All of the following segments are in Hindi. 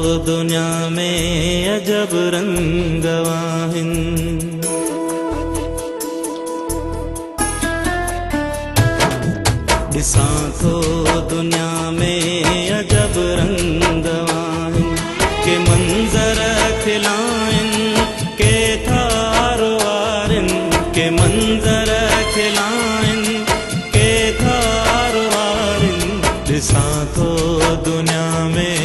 दुनिया में अजब रंग वाहिन। ॾिसां थो दुनिया में अजब रंग वाहिन, के मंज़र खिलाइनि के थार वारिनि, के मंज़र खिलाइनि के थार वारिनि। ॾिसां थो दुनिया में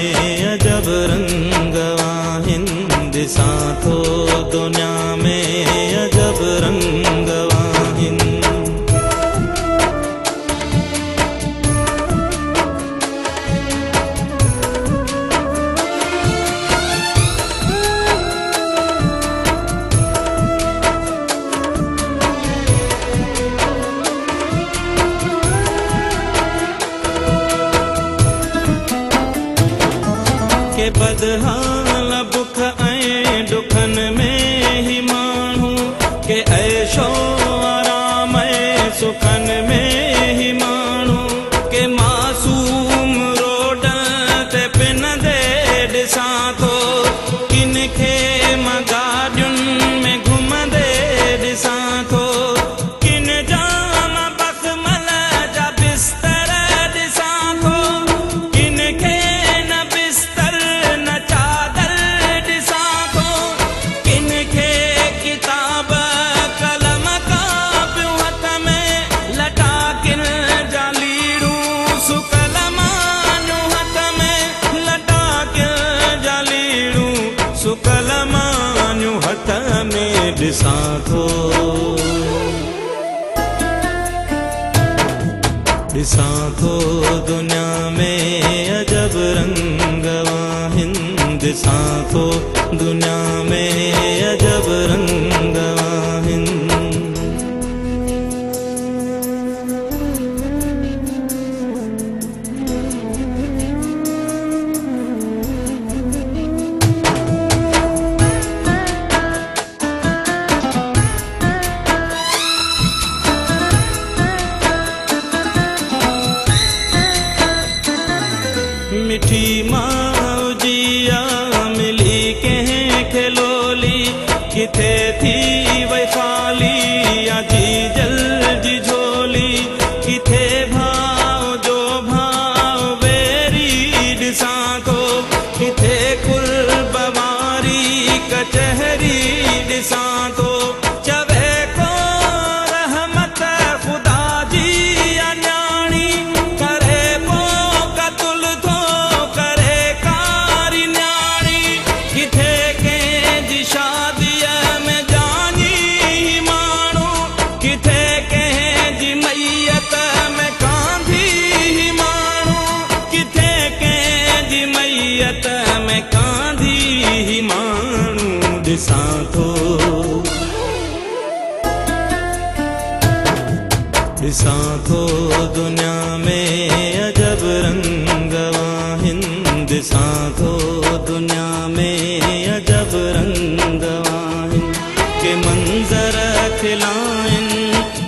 अजब रंग वाहिन, ॾिसां थो दुनिया में अजब रंग वाहिन। के बदहाल बुख ऐं ॾुखनि में ही माण्हू, के ऐशो आराम ऐं सुखनि में ही माण्हू, के मासूम रोड ते पिनंदे ॾिसां थो, किन खे मां गाॾियुनि में घुमंदे ॾिसां थो, किन जाम बख़मल जा बिस्तर ॾिसां थो, किन खे न बिस्तर न चादर ॾिसां थो, किन खे किताब कलम कापियूं हथ में लटा, किन जा लीड़ूं सुकल मानियूं हथ में लटा, किन जा लीड़ूं सुकल मानियूं हथ में ॾिसां थो। ॾिसां थो दुनिया में अजब रंग वाहिन, ॾिसां थो दुनिया में अजब रंग वाहिन। मिठी माउ जिया मिली कंहिं खे लोली, किथे थी वई ख़ाली या जी जल जी झोली, किथे भाव जो भाव वेरी ॾिसां थो, किथे कुर्ब वारी कचहरी ॾिसां थो, चवे को रहमत ख़ुदा जी अञाणी, करे पोइ क़तल थो करे कारी न्याणी, किथे कंहिंजी शादीअ में जानी माण्हू, किथे कंहिंजी मैयत में कांधी माण्हू, किथे कंहिंजी मैयत में कांधी माण्हू। ॾिसां थो ॾिसां थो दुनिया में अजब रंग वाहिन, ॾिसां थो दुनिया में अजब रंग वाहिन, के मंज़र खिलाइनि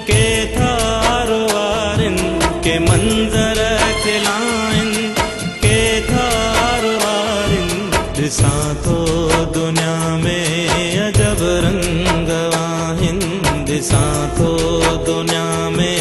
के थार वारिनि, के मंज़र खिलाइनि के थार वारिनि। ॾिसां थो दुनिया में अजब रंग वाहिन, ॾिसां थो दुनिया में